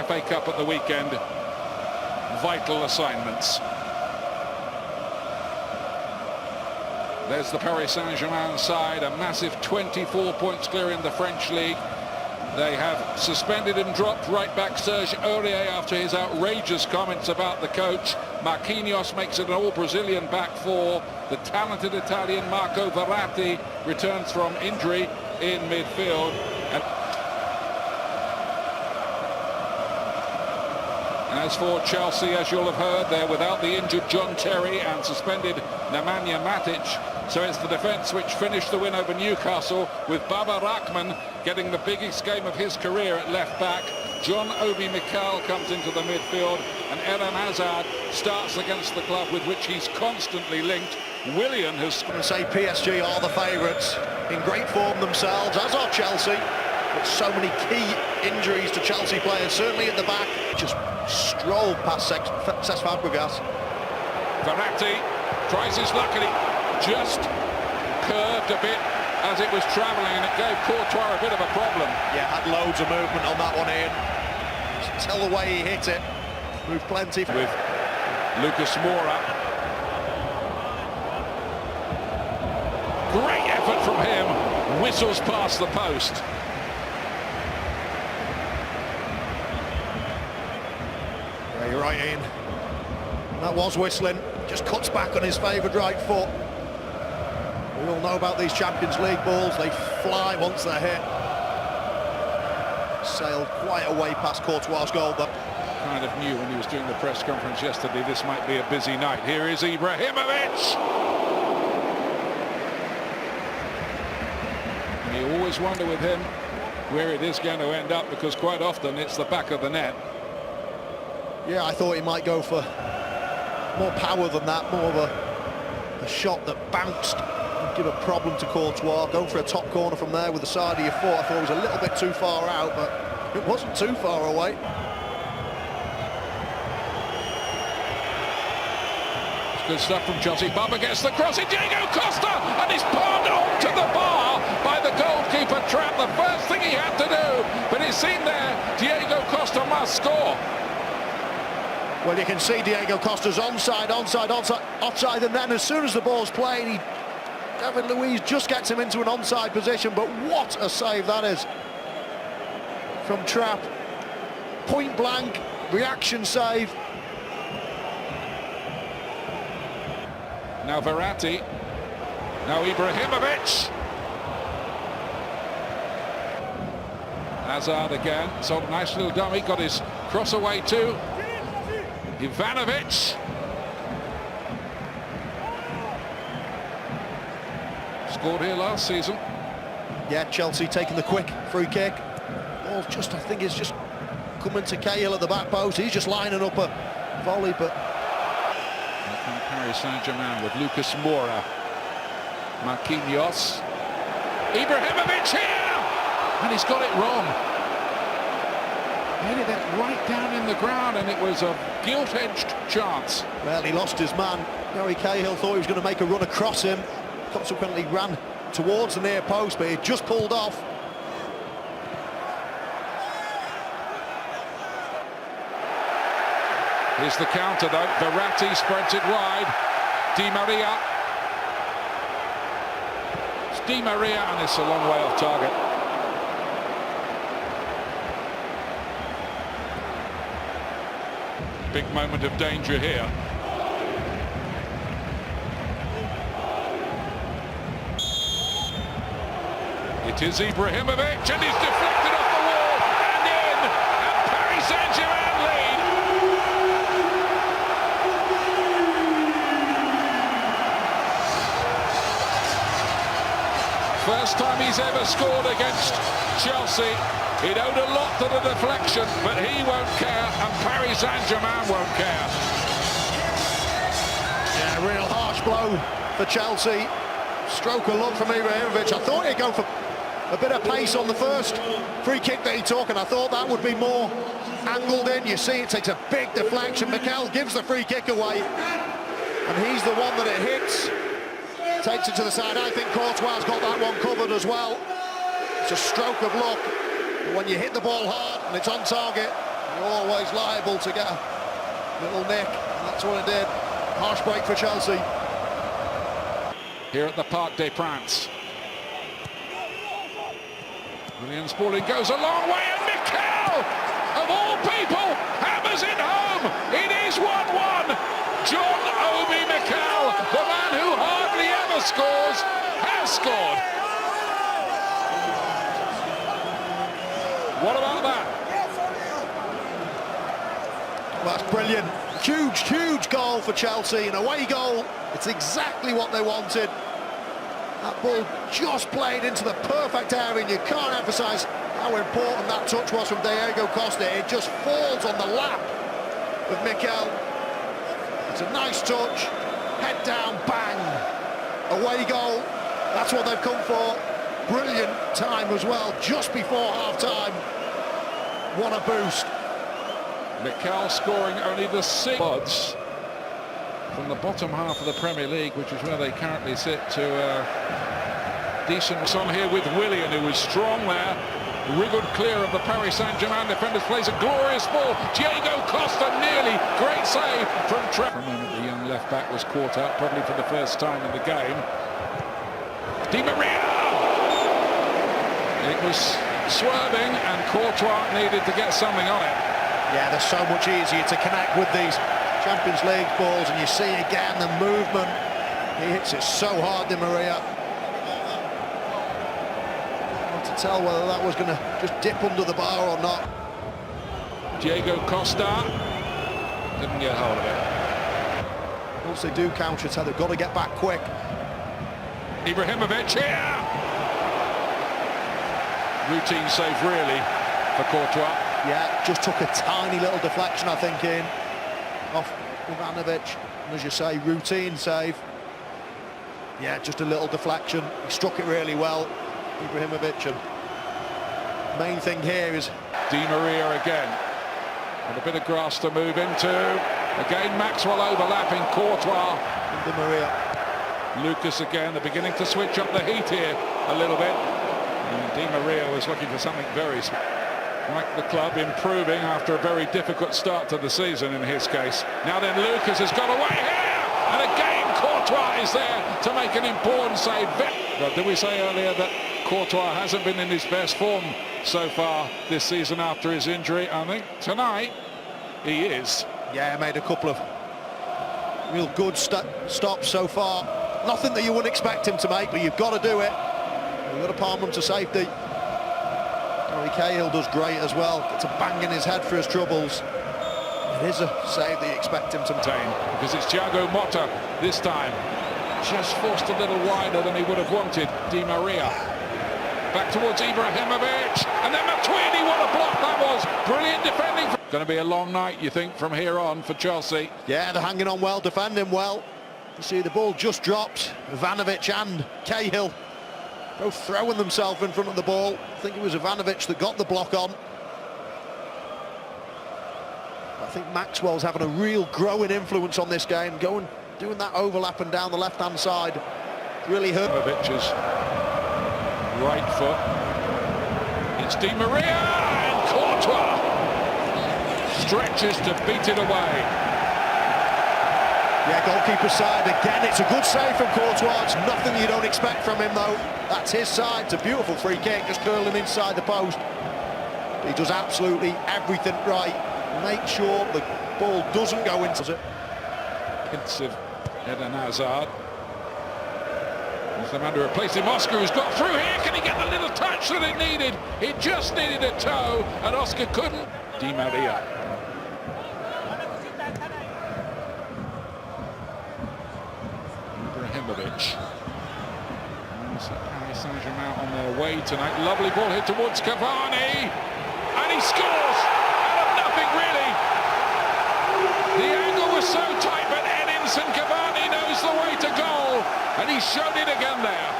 FA Cup at the weekend. Vital assignments. There's the Paris Saint-Germain side, a massive 24 points clear in the French league. They have suspended and dropped right back Serge Aurier after his outrageous comments about the coach. Marquinhos makes it an all-Brazilian back four. The talented Italian Marco Verratti returns from injury in midfield. And as for Chelsea, as you'll have heard, they're without the injured John Terry and suspended Nemanja Matic. So it's the defence which finished the win over Newcastle, with Baba Rahman getting the biggest game of his career at left back. John Obi Mikel comes into the midfield, and Eden Hazard starts against the club with which he's constantly linked. Willian has... I'm going to say PSG are the favourites, in great form themselves, as are Chelsea. But so many key injuries to Chelsea players, certainly at the back. Just strolled past Cesc Fabregas. Verratti tries his luck and he just curved a bit as it was travelling, and it gave Courtois a bit of a problem. Yeah, had loads of movement on that one, Ian. Just tell the way he hit it. Moved plenty. With Lucas Moura. Great effort from him. Whistles past the post. Yeah, you're right, Ian. That was whistling. Just cuts back on his favoured right foot. We all know about these Champions League balls. They fly once they're hit. Sailed quite a way past Courtois' goal, but kind of knew when he was doing the press conference yesterday this might be a busy night. Here is Ibrahimovic. And you always wonder with him where it is going to end up, because quite often it's the back of the net. Yeah, I thought he might go for more power than that, more of a shot that bounced and give a problem to Courtois. Going for a top corner from there with the side of your foot, I thought it was a little bit too far out, but it wasn't too far away. It's good stuff from Chelsea. Baba gets the cross in, Diego Costa, and he's palmed onto the bar by the goalkeeper trap. The first thing he had to do, but it's seen there, Diego Costa must score. Well, you can see Diego Costa's onside, offside, and then as soon as the ball's played, David Luiz just gets him into an onside position. But what a save that is from Trapp. Point blank, reaction save. Now Verratti, now Ibrahimovic. Hazard again, so nice little dummy, got his cross away too. Ivanovic. Scored here last season. Yeah, Chelsea taking the quick free kick. Ball just, I think, is just coming to Cahill at the back post. He's just lining up a volley, but... From Paris Saint-Germain with Lucas Moura. Marquinhos. Ibrahimovic here! And he's got it wrong. Headed it right down in the ground, and it was a gilt-edged chance. Well, he lost his man. Gary Cahill thought he was going to make a run across him. Consequently ran towards the near post, but he just pulled off. Here's the counter though. Verratti spreads it wide. Di Maria. It's Di Maria, and it's a long way off target. Big moment of danger here. It is Ibrahimovic, and he's deflected off the wall and in, and Paris Saint-Germain lead. First time he's ever scored against Chelsea. It owed a lot to the deflection, but he won't care, and Paris Saint-Germain won't care. Yeah, a real harsh blow for Chelsea. Stroke of luck from Ibrahimovic. I thought he'd go for a bit of pace on the first free kick that he took, and I thought that would be more angled in. You see, it takes a big deflection. Mikel gives the free kick away, and he's the one that it hits. Takes it to the side. I think Courtois got that one covered as well. It's a stroke of luck. But when you hit the ball hard and it's on target, You're always liable to get a little nick, and that's what it did. Harsh break for Chelsea. Here at the Parc des Princes. William Spaulding goes a long way, and Mikel, of all people, hammers it home. It is 1-1. John Obi Mikel, the man who hardly ever scores, has scored. What about that? Well, that's brilliant. Huge goal for Chelsea. An away goal. It's exactly what they wanted. That ball just played into the perfect area, and you can't emphasise how important that touch was from Diego Costa. It just falls on the lap of Mikel. It's a nice touch. Head down, bang. Away goal. That's what they've come for. Brilliant time as well, just before half-time. What a boost. Mikel scoring only the 6 odds from the bottom half of the Premier League, which is where they currently sit, to decent son here with Willian, who was strong there, wriggled clear of the Paris Saint-Germain defenders, plays a glorious ball. Diego Costa nearly, great save from Trent. For a moment, the young left-back was caught up, probably for the first time in the game. Di Maria! It was swerving, and Courtois needed to get something on it. Yeah, they're so much easier to connect with these Champions League balls, and you see again the movement. He hits it so hard, Di Maria. Hard to tell whether that was going to just dip under the bar or not. Diego Costa didn't get hold of it. Once they do counter-attack, they've got to get back quick. Ibrahimovic here. Routine save really for Courtois. Yeah, just took a tiny little deflection, I think, in off Ivanovic. And as you say, routine save. Yeah, just a little deflection. He struck it really well, Ibrahimovic. And main thing here is Di Maria again. And a bit of grass to move into. Again, Maxwell overlapping Courtois. Di Maria. Lucas again, they're beginning to switch up the heat here a little bit. And Di Maria was looking for something very like the club improving after a very difficult start to the season in his case. Now then, Lucas has got away here, and again Courtois is there to make an important save. But did we say earlier that Courtois hasn't been in his best form so far this season after his injury? I think tonight he is. Yeah, made a couple of real good stops so far. Nothing that you wouldn't expect him to make, but you've got to do it. You've got to palm him to safety. Harry Cahill does great as well. Gets a bang in his head for his troubles. It is a save that you expect him to maintain. Because it's Thiago Motta this time. Just forced a little wider than he would have wanted. Di Maria. Back towards Ibrahimovic. And then Matuidi, what a block that was. Brilliant defending. Going to be a long night, you think, from here on for Chelsea. Yeah, they're hanging on well, defending well. You see the ball just dropped. Ivanovic and Cahill both throwing themselves in front of the ball. I think it was Ivanovic that got the block on. I think Maxwell's having a real growing influence on this game, doing that overlap and down the left-hand side. Really hurt. Ibrahimovic's right foot. It's Di Maria, and Courtois stretches to beat it away. Yeah, goalkeeper side again. It's a good save from Courtois. It's nothing you don't expect from him, though. That's his side. It's a beautiful free kick, just curling inside the post. He does absolutely everything right. Make sure the ball doesn't go into it. Pensive Eden Hazard. There's the man to replace him. Oscar, who's got through here. Can he get the little touch that it needed? It just needed a toe, and Oscar couldn't. Di Maria. Ibrahimovic. Paris Saint-Germain on their way tonight. Lovely ball hit towards Cavani, and he scores out of nothing, really. The angle was so tight, but Edinson Cavani knows the way to goal, and he showed it again there.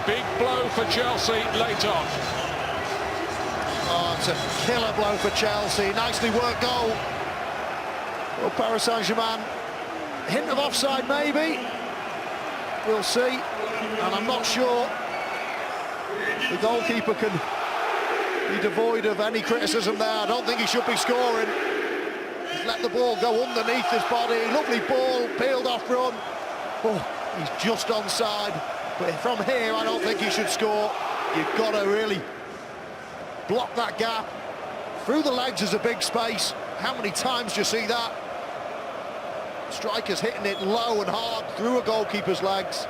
Big blow for Chelsea late on. Oh, it's a killer blow for Chelsea. Nicely worked goal. Well, Paris Saint-Germain, hint of offside maybe. we'll see. And I'm not sure the goalkeeper can be devoid of any criticism there. I don't think he should be scoring. He's let the ball go underneath his body. Lovely ball, peeled off run. Oh, he's just onside. But from here, I don't think he should score. You've got to really block that gap. Through the legs is a big space. How many times do you see that? Strikers hitting it low and hard through a goalkeeper's legs.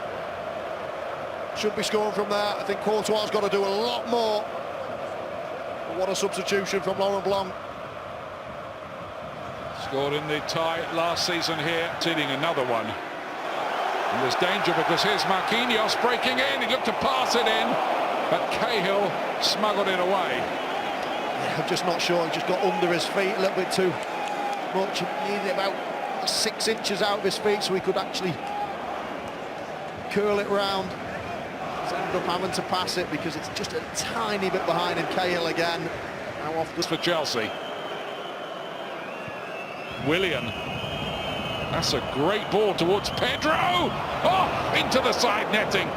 Should be scoring from there. I think Courtois has got to do a lot more. But what a substitution from Laurent Blanc. Scored in the tie last season here, seeding another one. And there's danger because here's Marquinhos breaking in. He looked to pass it in, but Cahill smuggled it away. Yeah, I'm just not sure. He just got under his feet a little bit too much. He needed about 6 inches out of his feet so he could actually curl it round. He's ended up having to pass it because it's just a tiny bit behind, and Cahill again. How often for Chelsea? Willian. That's a great ball towards Pedro. Oh, into the side netting.